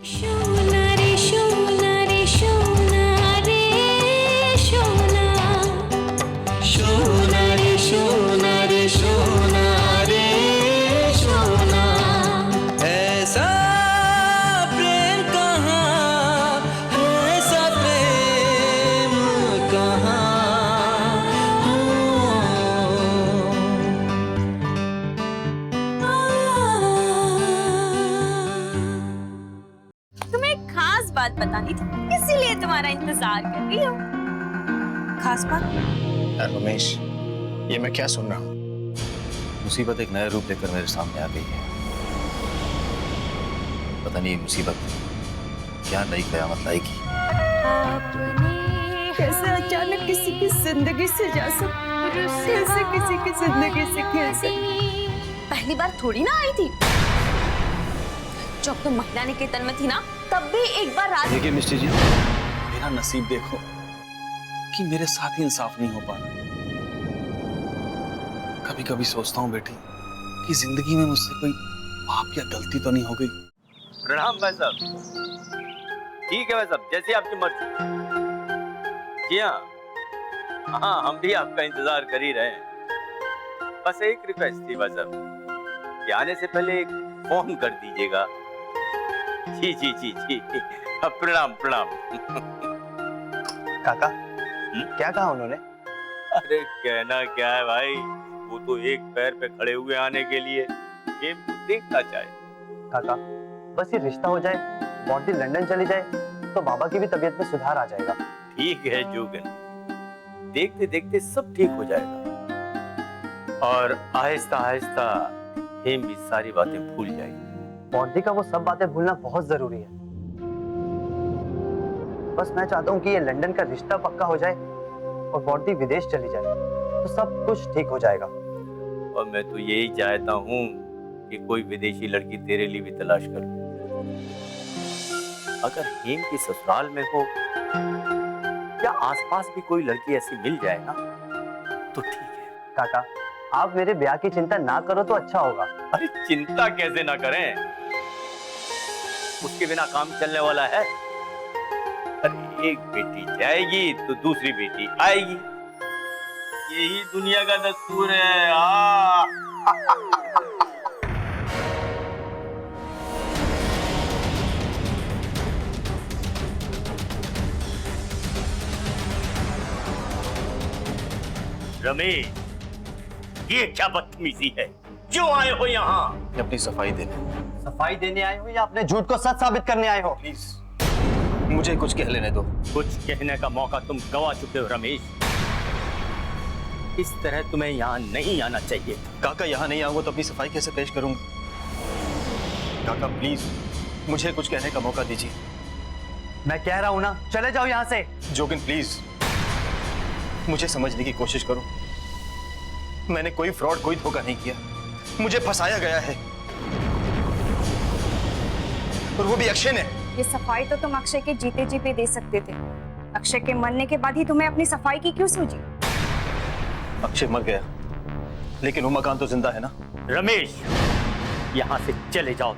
शोना रे शोना रे शोना रे शोना शोना रे शोना रे शोना रे शोना ऐसा प्रेम कहाँ, ऐसा प्रेम कहाँ हो। तुम्हें एक खास बात बतानी थी, इसीलिए तुम्हारा इंतजार कर रही हूँ। खास बात? यार रमेश, ये मैं क्या सुन रहा हूँ? मुसीबत एक नया रूप लेकर मेरे सामने आ गई है। पता नहीं ये मुसीबत क्या नई कयामत लाएगी। कैसे अचानक किसी की जिंदगी से जा सकते, कैसे किसी की जिंदगी से खेल सकते। पहली बार थोड़ी ना आई थी, जब तुम महिला निकेतन में थी ना, तब भी एक बार रात। देखिए मिस्टर जी, मेरा नसीब देखो कि मेरे साथ ही इंसाफ नहीं हो पा रहा। कभी कभी सोचता हूँ बेटी कि जिंदगी में मुझसे कोई पाप या गलती तो नहीं हो गई। प्रणाम भाई साहब। ठीक है भाई साहब, जैसी आपकी मर्जी। जी हाँ, हम भी आपका इंतजार कर ही रहे हैं। बस एक रिक्वेस्ट थी भाई साहब, कि आने से पहले एक फोन कर दीजिएगा। जी जी जी जी, प्रणाम प्रणाम। काका, क्या कहा उन्होंने? अरे कहना क्या है भाई, वो तो एक पैर पे खड़े हुए आने के लिए गेम को देखना चाहे। काका, बस ये रिश्ता हो जाए, बॉडी लंदन चली जाए, तो बाबा की भी तबीयत में सुधार आ जाएगा। ठीक है जोगन, देखते देखते सब ठीक हो जाएगा और आहिस्ता आहिस्ता हेम भी सारी बातें भूल जाएगी। बॉडी का वो सब बातें भूलना बहुत जरूरी है। बस मैं चाहता हूँ कि ये लंदन का रिश्ता पक्का हो जाए और बॉडी विदेश चली जाए, तो सब कुछ ठीक हो जाएगा। और मैं तो यही चाहता हूँ कि कोई विदेशी लड़की तेरे लिए भी तलाश कर लूं। अगर हेम की ससुराल में हो या आसपास भी कोई लड़की ऐसी मिल जाए ना, तो ठीक है। काका, आप मेरे ब्याह की चिंता ना करो तो अच्छा होगा। अरे चिंता कैसे ना करें, उसके बिना काम चलने वाला है। अरे एक बेटी जाएगी तो दूसरी बेटी आएगी, यही दुनिया का दस्तूर है। रमेश, ये क्या बदतमीजी है? क्यों आए हो यहाँ? अपनी सफाई देने। सफाई देने आए हो या अपने झूठ को सच साबित करने आए हो? प्लीज मुझे कुछ कह लेने दो। कुछ कहने का मौका तुम गवा चुके हो रमेश। इस तरह तुम्हें यहाँ नहीं आना चाहिए। काका, यहाँ नहीं आऊंगा तो अपनी सफाई कैसे पेश करूंगा? काका प्लीज मुझे कुछ कहने का मौका दीजिए। मैं कह रहा हूं ना, चले जाओ यहाँ से। जोगिन प्लीज मुझे समझने की कोशिश करो। मैंने कोई फ्रॉड, कोई धोखा नहीं किया। मुझे फंसाया गया है और वो भी अक्षय ने। ये सफाई तो तुम अक्षय के जीते जी पे दे सकते थे। अक्षय के मरने के बाद ही तुम्हें अपनी सफाई की क्यों सूझी? अक्षय मर गया, लेकिन वो मकान तो जिंदा है ना। रमेश, यहाँ से चले जाओ।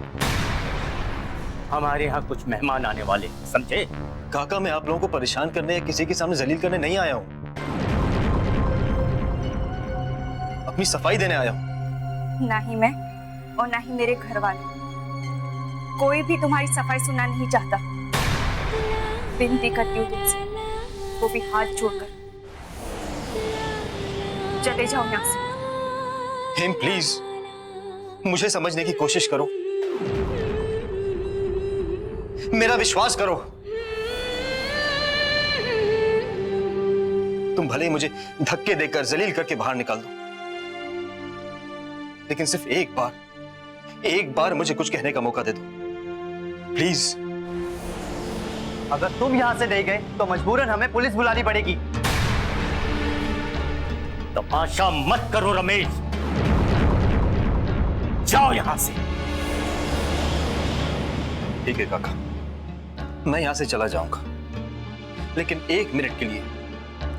हमारे यहाँ कुछ मेहमान आने वाले, समझे? काका, मैं आप लोगों को परेशान करने या किसी के सामने जलील करने नहीं आया हूँ। अपनी सफाई देने आया हूँ। ना ही मैं और ना ही मेरे घर वाले, कोई भी तुम्हारी सफाई सुनना नहीं चाहता। विनती करती हूँ तुमसे, वो भी हाथ जोड़कर, चले जाओ यहाँ से। हेम प्लीज मुझे समझने की कोशिश करो, मेरा विश्वास करो। तुम भले ही मुझे धक्के देकर जलील करके बाहर निकाल दो, लेकिन सिर्फ एक बार मुझे कुछ कहने का मौका दे दो प्लीज। अगर तुम यहाँ से नहीं गए तो मजबूरन हमें पुलिस बुलानी पड़ेगी। तमाशा मत करो रमेश, जाओ यहाँ से। ठीक है काका, मैं यहां से चला जाऊंगा, लेकिन 1 मिनट के लिए,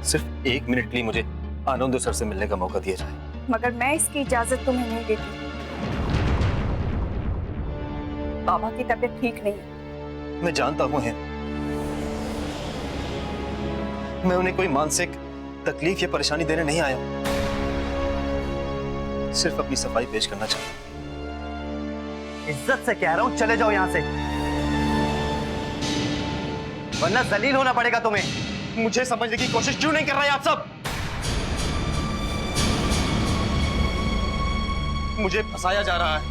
सिर्फ 1 मिनट के लिए मुझे आनंद सर से मिलने का मौका दिया जाए। मगर मैं इसकी इजाजत तुम्हें नहीं देती। बाबा की तबीयत ठीक नहीं है, मैं जानता हूं है, मैं उन्हें कोई मानसिक तकलीफ या परेशानी देने नहीं आया हूं। सिर्फ अपनी सफाई पेश करना चाहता हूं। इज्जत से कह रहा हूं, चले जाओ यहां से, वरना जलील होना पड़ेगा तुम्हें। मुझे समझने की कोशिश क्यों नहीं कर रहे आप सब? मुझे फंसाया जा रहा है।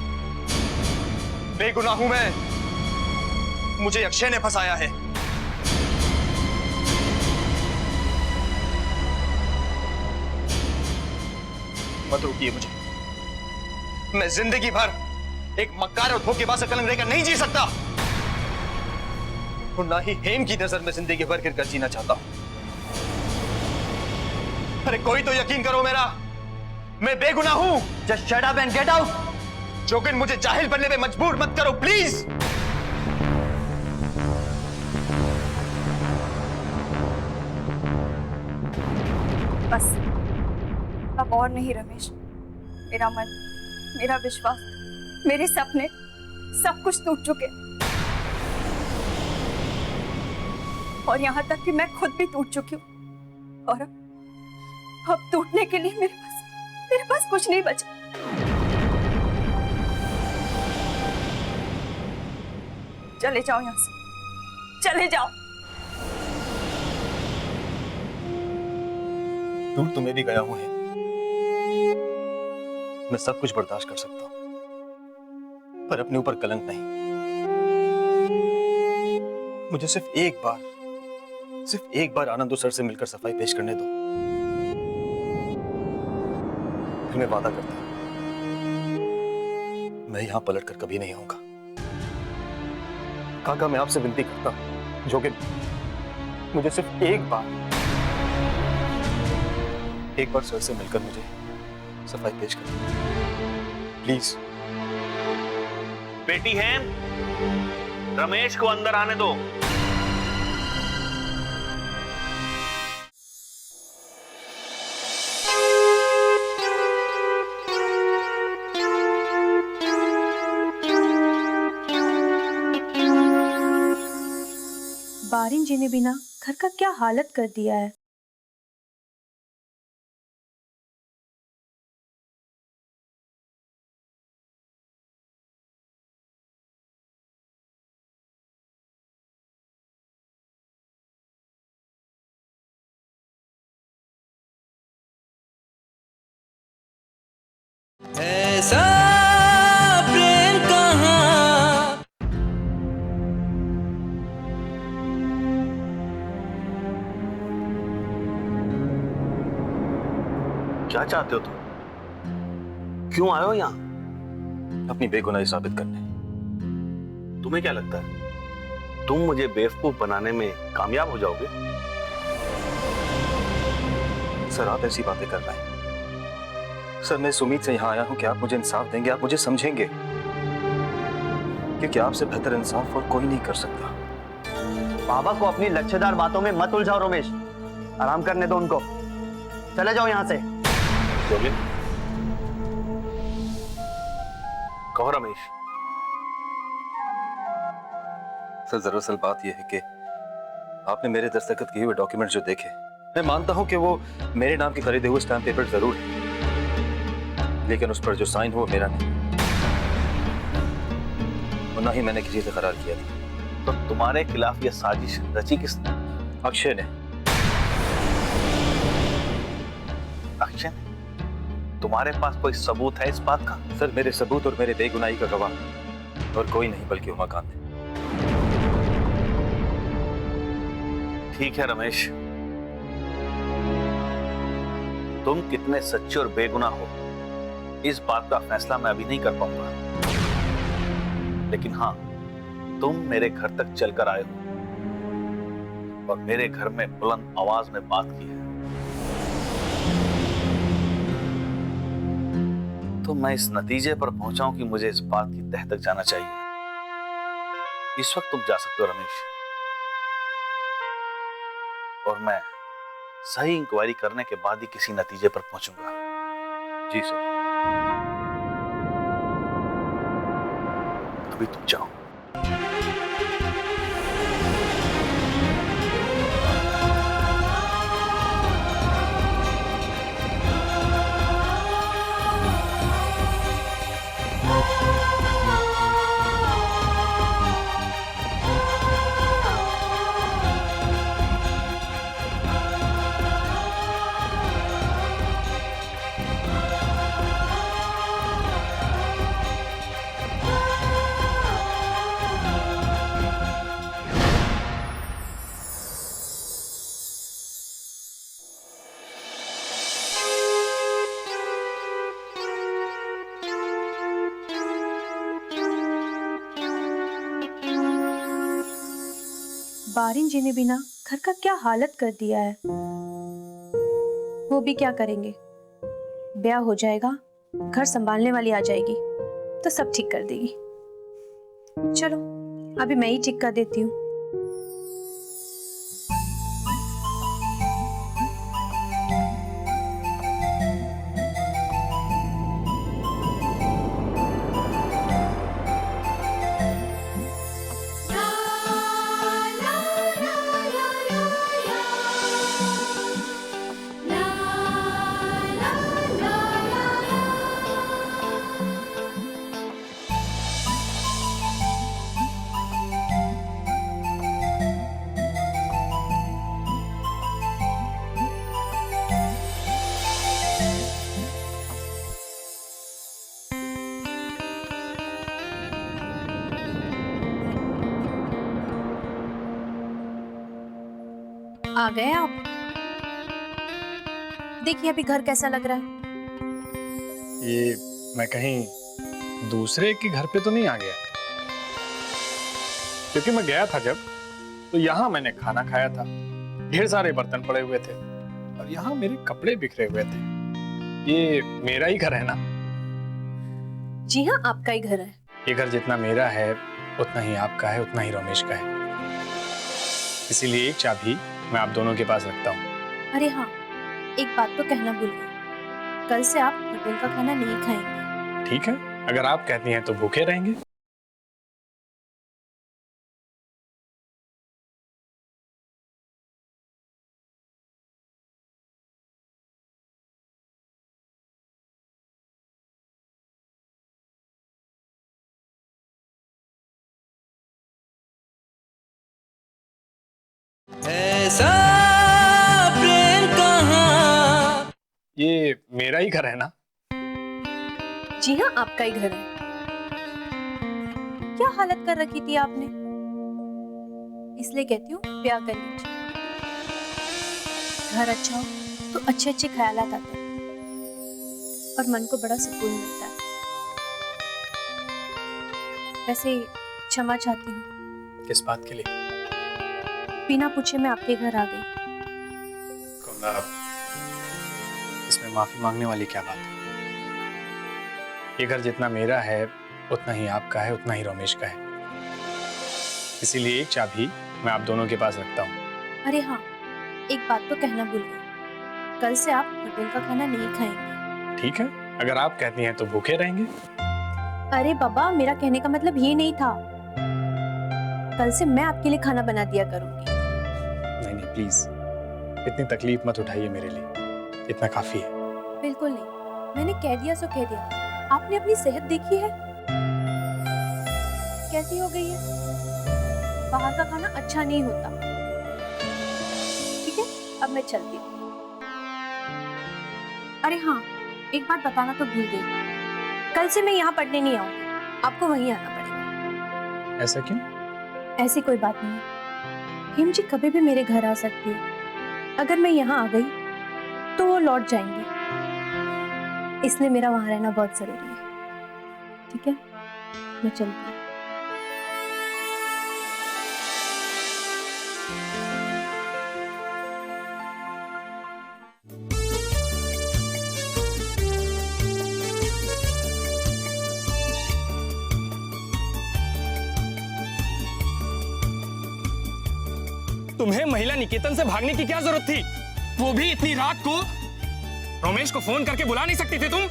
बेगुनाह हूं मैं, मुझे अक्षय ने फंसाया है। मत रोकिए मुझे। मैं जिंदगी भर एक मक्कार और धोखेबाज से कलंक लेकर नहीं जी सकता, और ना ही हेम की नजर में जिंदगी भर गिरकर जीना चाहता हूं। अरे कोई तो यकीन करो मेरा, मैं बेगुनाह हूं। Just shut up and get out. जोगिन, मुझे जाहिल बनने में मजबूर मत करो प्लीज। बस अब और नहीं रमेश। मेरा मन, मेरा विश्वास, मेरे सपने सब कुछ टूट चुके, और यहां तक कि मैं खुद भी टूट चुकी हूं। और अब टूटने के लिए मेरे पास कुछ नहीं बचा। चले जाओ यहां से, चले जाओ। दूर तो मैं भी गया हूं है। मैं सब कुछ बर्दाश्त कर सकता हूं, पर अपने ऊपर कलंक नहीं। मुझे सिर्फ एक बार आनंद सर से मिलकर सफाई पेश करने दो, फिर मैं वादा करता हूं मैं यहां पलट कर कभी नहीं आऊंगा। काका, मैं आपसे विनती करता हूं, जो कि मुझे सिर्फ एक बार सर से मिलकर मुझे सफाई पेश कर प्लीज। बेटी हेम, रमेश को अंदर आने दो। बारिन जी ने बिना घर का क्या हालत कर दिया है। ऐसा प्रेम कहाँ। क्या चाहते हो तुम? क्यों आए हो यहाँ? अपनी बेगुनाही साबित करने। तुम्हें क्या लगता है तुम मुझे बेवकूफ बनाने में कामयाब हो जाओगे? सर, आप ऐसी बातें कर रहे हैं। सर, मैं इस उम्मीद से यहाँ आया हूँ कि आप मुझे इंसाफ देंगे, आप मुझे समझेंगे, क्योंकि आपसे बेहतर इंसाफ और कोई नहीं कर सकता। बाबा को अपनी लच्छेदार बातों में मत उलझाओ रमेश, आराम करने दो उनको। चले जाओ यहां से। जोगिन, कहो रमेश। सर, दरअसल बात यह है कि आपने मेरे दस्तखत किए हुए डॉक्यूमेंट जो देखे, मैं मानता हूं कि वो मेरे नाम के खरीदे हुए स्टैम्प पेपर जरूर है, लेकिन उस पर जो साइन हुआ मेरा नहीं, और ना ही मैंने किसी से करार किया था। तो तुम्हारे खिलाफ यह साजिश रची किसने? अक्षय ने। अक्षय? तुम्हारे पास कोई सबूत है इस बात का? सर, मेरे सबूत और मेरे बेगुनाही का गवाह और कोई नहीं बल्कि उमाकांत है। ठीक है रमेश, तुम कितने सच्चे और बेगुनाह हो इस बात का फैसला मैं अभी नहीं कर पाऊंगा, लेकिन हाँ, तुम मेरे घर तक चलकर आए हो और मेरे घर में बुलंद आवाज में बात की है, तो मैं इस नतीजे पर पहुंचा हूं कि मुझे इस बात की तह तक जाना चाहिए। इस वक्त तुम जा सकते हो रमेश, और मैं सही इंक्वायरी करने के बाद ही किसी नतीजे पर पहुंचूंगा। जी सर। अभी तुम जाओ। बारिन जी ने भी ना घर का क्या हालत कर दिया है। वो भी क्या करेंगे, ब्याह हो जाएगा, घर संभालने वाली आ जाएगी तो सब ठीक कर देगी। चलो अभी मैं ही ठीक कर देती हूँ। आ गए आप। देखिए अभी घर कैसा लग रहा है। ये मैं कहीं दूसरे के घर पे तो नहीं आ गया? क्योंकि मैं गया था जब, तो यहाँ मैंने खाना खाया था, ढेर सारे बर्तन पड़े हुए थे और यहाँ मेरे कपड़े बिखरे हुए थे। ये मेरा ही घर है ना? जी हाँ, आपका ही घर है। ये घर जितना मेरा है उतना ही आपका है, उतना ही रमेश का है। इसीलिए एक चाबी मैं आप दोनों के पास रखता हूँ। अरे हाँ, एक बात तो कहना भूल गई, कल से आप होटल का खाना नहीं खाएंगे। ठीक है, अगर आप कहती हैं तो भूखे रहेंगे। ऐसा प्रेम कहाँ। ये मेरा ही घर है ना? जी हाँ, आपका ही घर है। क्या हालत कर रखी थी आपने, इसलिए कहती हूँ ब्याह कर लीजिए। घर अच्छा हो तो अच्छे अच्छे ख्यालात आते हैं और मन को बड़ा सुकून मिलता है। वैसे क्षमा चाहती हूँ। किस बात के लिए? बिना पूछे मैं आपके घर आ गई। कमला, इसमें माफी मांगने वाली क्या बात है? ये घर जितना मेरा है उतना ही आपका है, उतना ही रमेश का है। इसीलिए एक चाबी मैं आप दोनों के पास रखता हूँ। अरे हाँ, एक बात तो कहना भूल गई, कल से आप होटल का खाना नहीं खाएंगे। ठीक है, अगर आप कहती हैं तो भूखे रहेंगे। अरे बाबा, मेरा कहने का मतलब ये नहीं था। कल से मैं आपके लिए खाना बना दिया करूंगी। नहीं नहीं, प्लीज इतनी तकलीफ मत उठाइए मेरे लिए, इतना काफी है। बिल्कुल नहीं, मैंने कह दिया सो कह दिया। आपने अपनी सेहत देखी है कैसी हो गई है। बाहर का खाना अच्छा नहीं होता। ठीक है, अब मैं चलती हूँ। अरे हाँ, एक बात बताना तो भूल गई, कल से मैं यहाँ पढ़ने नहीं आऊंगी, आपको वहीं आना पड़ेगा। ऐसा क्यों? ऐसी कोई बात नहीं है, हिम जी कभी भी मेरे घर आ सकती है। अगर मैं यहाँ आ गई तो वो लौट जाएंगी, इसलिए मेरा वहां रहना बहुत जरूरी है। ठीक है, मैं चलती हूँ। तुम्हें महिला निकेतन से भागने की क्या जरूरत थी? वो भी इतनी रात को? रमेश को फोन करके बुला नहीं सकती थी तुम?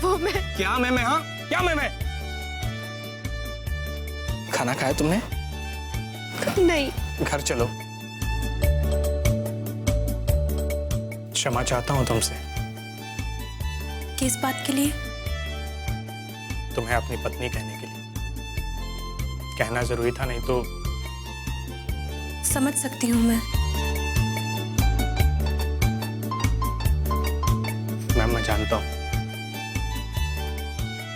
वो मैं क्या मैं हाँ, क्या मैं? खाना खाया तुमने? नहीं। घर चलो। क्षमा चाहता हूं तुमसे। किस बात के लिए? तुम्हें अपनी पत्नी कहने के लिए। कहना जरूरी था, नहीं तो। समझ सकती हूँ मैं। मैम, मैं जानता हूं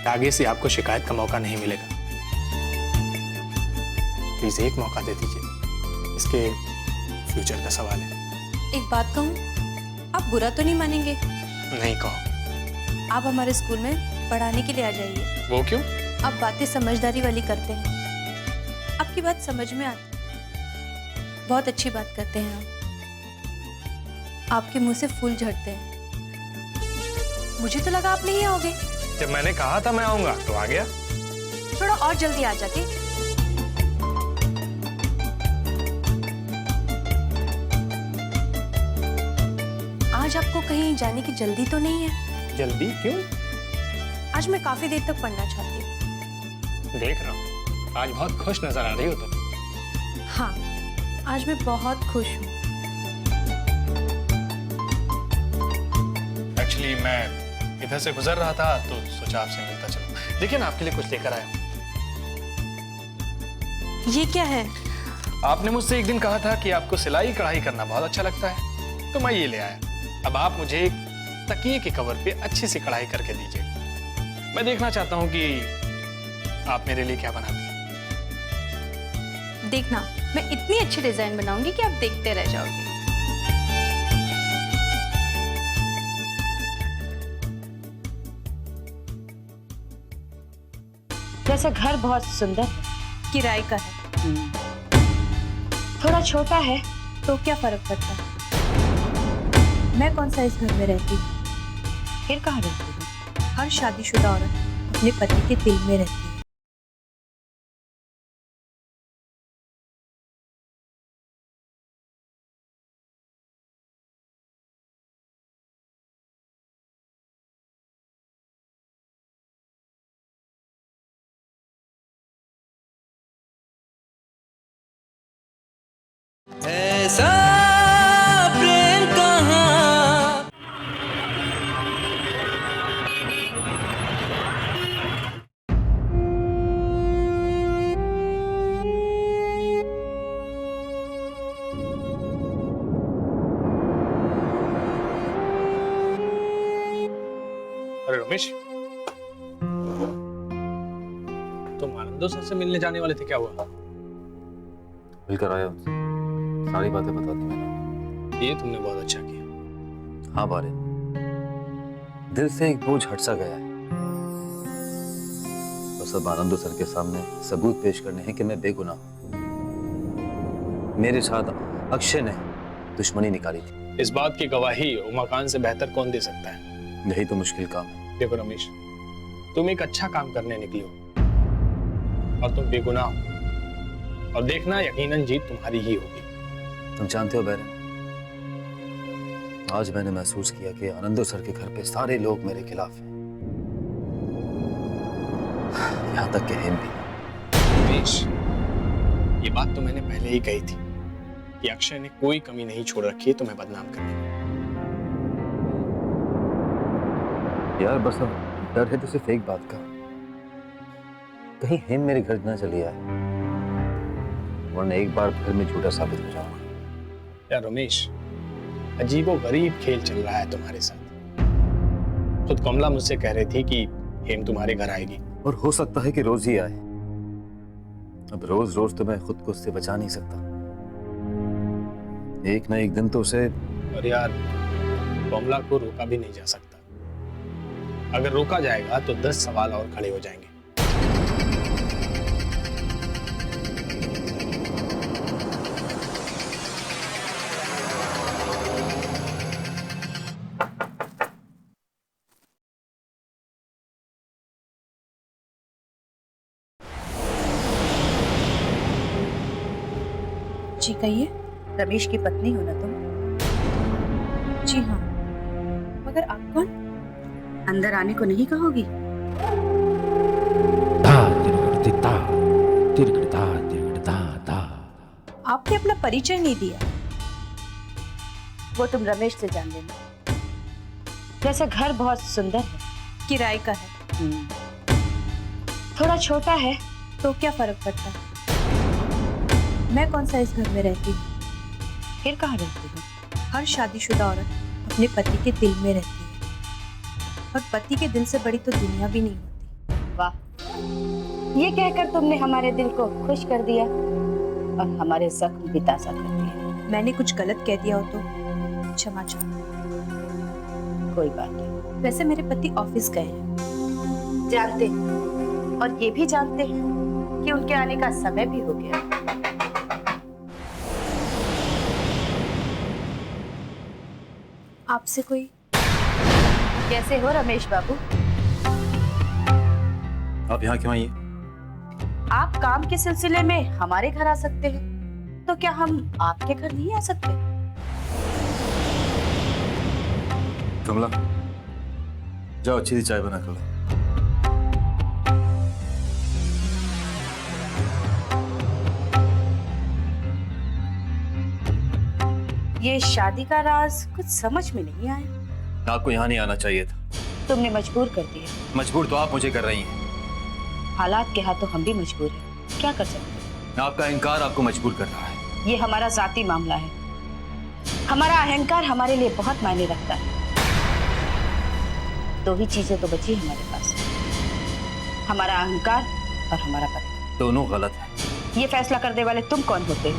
आगे से आपको शिकायत का मौका नहीं मिलेगा। प्लीज एक मौका दे दीजिए, इसके फ्यूचर का सवाल है। एक बात कहूँ, आप बुरा तो नहीं मानेंगे? नहीं कहो। आप हमारे स्कूल में पढ़ाने के लिए आ जाइए। वो क्यों? आप बातें समझदारी वाली करते हैं। आपकी बात समझ में आती, बहुत अच्छी बात करते हैं आप। आपके मुंह से फूल झड़ते हैं। मुझे तो लगा आप नहीं आओगे। जब मैंने कहा था मैं आऊंगा तो आ गया। थोड़ा और जल्दी आ जाते। आज आपको कहीं जाने की जल्दी तो नहीं है? जल्दी क्यों? आज मैं काफी देर तक पढ़ना चाहती हूँ। देख रहा हूँ आज बहुत खुश नजर आ रही हो तुम। हाँ, आज मैं बहुत खुश हूँ। एक्चुअली मैं इधर से गुजर रहा था तो सोचा आपसे मिलता चलो। देखिए ना, आपके लिए कुछ लेकर आया हूँ। ये क्या है? आपने मुझसे एक दिन कहा था कि आपको सिलाई कढ़ाई करना बहुत अच्छा लगता है, तो मैं ये ले आया। अब आप मुझे एक तकिए के कवर पे अच्छी सी कढ़ाई करके दीजिए। मैं देखना चाहता हूँ कि आप मेरे लिए क्या बनाती हैं। देखना, मैं इतनी अच्छी डिजाइन बनाऊंगी कि आप देखते रह जाओगे। वैसे घर बहुत सुंदर है। किराए का है। थोड़ा छोटा है। तो क्या फर्क पड़ता है? मैं कौन सा इस घर में रहती हूँ? फिर कहाँ रहती हूँ? हर शादीशुदा औरत अपने पति के दिल में रहती है। ऐसा प्रेम कहाँ। अरे रमेश, तुम आनंदो सर से मिलने जाने वाले थे, क्या हुआ? मिलकर आया उनसे, सारी बातें बता दी मैंने। ये तुमने बहुत अच्छा किया। हाँ बारे, दिल से एक बोझ हट सा गया है। बस अब आनंदो सर के सामने सबूत पेश करने हैं कि मैं बेगुनाह हूं। मेरे साथ अक्षय ने दुश्मनी निकाली थी। इस बात की गवाही उमाकांत से बेहतर कौन दे सकता है? यही तो मुश्किल काम है। देखो रमेश, तुम एक अच्छा काम करने निकली हो और तुम बेगुनाह हो, और देखना यकीनन जीत तुम्हारी ही होगी। तुम जानते हो बैरन, आज मैंने महसूस किया कि आनंदो सर के घर पे सारे लोग मेरे खिलाफ हैं, यहां तक कि हेम भी। रमेश, ये बात तो मैंने पहले ही कही थी कि अक्षय ने कोई कमी नहीं छोड़ रखी है तुम्हें बदनाम करने में। यार बस अब डर है तो सिर्फ एक बात का, कहीं हेम मेरे घर ना चली आए, वरना एक बार फिर मैं झूठा साबित हो जाऊंगा। यार रमेश, अजीबो गरीब खेल चल रहा है तुम्हारे साथ। खुद कमला मुझसे कह रही थी कि हेम तुम्हारे घर आएगी, और हो सकता है कि रोज ही आए। अब रोज रोज तो मैं खुद को उससे बचा नहीं सकता, एक ना एक दिन तो उसे। और यार, कमला को रोका भी नहीं जा सकता। अगर रोका जाएगा तो 10 सवाल और खड़े हो जाएंगे। जी कहिए। रमेश की पत्नी हो ना तुम? जी हाँ, मगर आप कौन? अंदर आने को नहीं कहोगी? आपने अपना परिचय नहीं दिया। वो तुम रमेश से जान लेना। वैसे घर बहुत सुंदर है। किराए का है। थोड़ा छोटा है। तो क्या फर्क पड़ता है? मैं कौन सा इस घर में रहती हूँ? फिर कहाँ रहती हूँ? हर शादीशुदा औरत अपने पति के दिल में रहती है, और पति के दिल से बड़ी तो दुनिया भी नहीं होती। वाह, ये कहकर तुमने हमारे दिल को खुश कर दिया और हमारे जख्म भी ताज़ा कर दिए। मैंने कुछ गलत कह दिया हो तो क्षमा चाहूँ। कोई बात नहीं। वैसे मेरे पति ऑफिस गए हैं। जानते हैं, और ये भी जानते हैं कि उनके आने का समय भी हो गया। आपसे कोई कैसे हो रमेश बाबू? आप यहाँ क्यों आई? आप काम के सिलसिले में हमारे घर आ सकते हैं, तो क्या हम आपके घर नहीं आ सकते? कमला, जाओ अच्छी सी चाय बना कर लो। ये शादी का राज कुछ समझ में नहीं आया। आपको यहाँ नहीं आना चाहिए था। तुमने मजबूर कर दिया। मजबूर तो आप मुझे कर रही हैं। हालात के हाथों हम भी मजबूर हैं, क्या कर सकते हैं? आपका अहंकार आपको मजबूर कर रहा है। ये हमारा जाती मामला है। हमारा अहंकार हमारे लिए बहुत मायने रखता है। दो ही चीजें तो बची हमारे पास, हमारा अहंकार और हमारा पति। दोनों गलत है। ये फैसला करने वाले तुम कौन होते हो?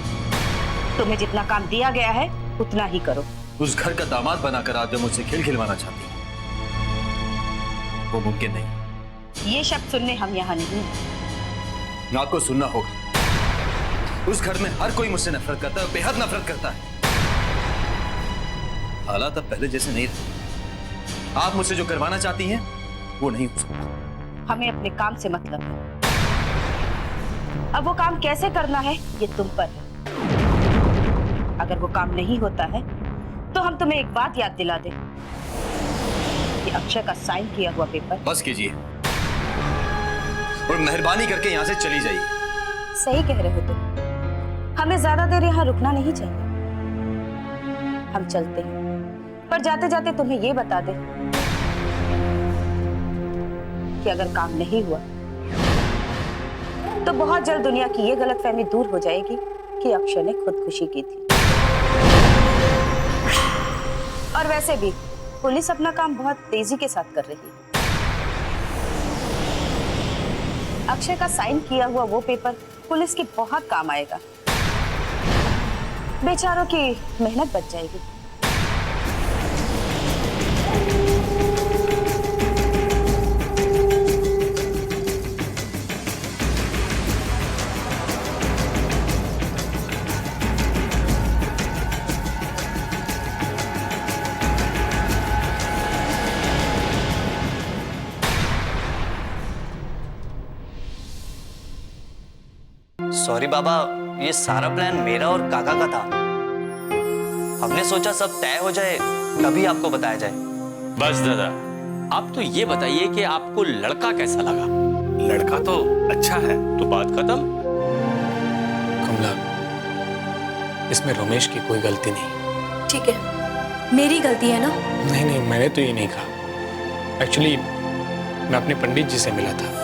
तुम्हें जितना काम दिया गया है उतना ही करो। उस घर का दामाद बनाकर आप जब मुझसे खेल खिलवाना चाहती हैं, वो मुमकिन नहीं। ये शब्द सुनने हम यहाँ नहीं हैं। आपको सुनना होगा। उस घर में हर कोई मुझसे नफरत करता है, बेहद नफरत करता है। हालात अब पहले जैसे नहीं रहे। आप मुझसे जो करवाना चाहती हैं वो नहीं हो सकता। हमें अपने काम से मतलब है। अब वो काम कैसे करना है ये तुम पर है। अगर वो काम नहीं होता है तो हम तुम्हें एक बात याद दिला दें कि अक्षय का साइन किया हुआ पेपर। बस कीजिए और मेहरबानी करके यहाँ से चली जाइए। सही कह रहे हो तुम, हमें ज्यादा देर यहाँ रुकना नहीं चाहिए। हम चलते हैं, पर जाते जाते तुम्हें ये बता दें कि अगर काम नहीं हुआ तो बहुत जल्द दुनिया की ये गलतफहमी दूर हो जाएगी कि अक्षय ने खुदकुशी की थी। और वैसे भी पुलिस अपना काम बहुत तेजी के साथ कर रही है। अक्षय का साइन किया हुआ वो पेपर पुलिस की बहुत काम आएगा। बेचारों की मेहनत बच जाएगी। सॉरी बाबा, ये सारा प्लान मेरा और काका का था। हमने सोचा सब तय हो जाए तभी आपको बताया जाए। बस दादा, आप तो ये बताइए कि आपको लड़का कैसा लगा? लड़का तो अच्छा है। तो बात खत्म। कमला, इसमें रमेश की कोई गलती नहीं। ठीक है, मेरी गलती है ना? नहीं नहीं, मैंने तो ये नहीं कहा। एक्चुअली मैं अपने पंडित जी से मिला था।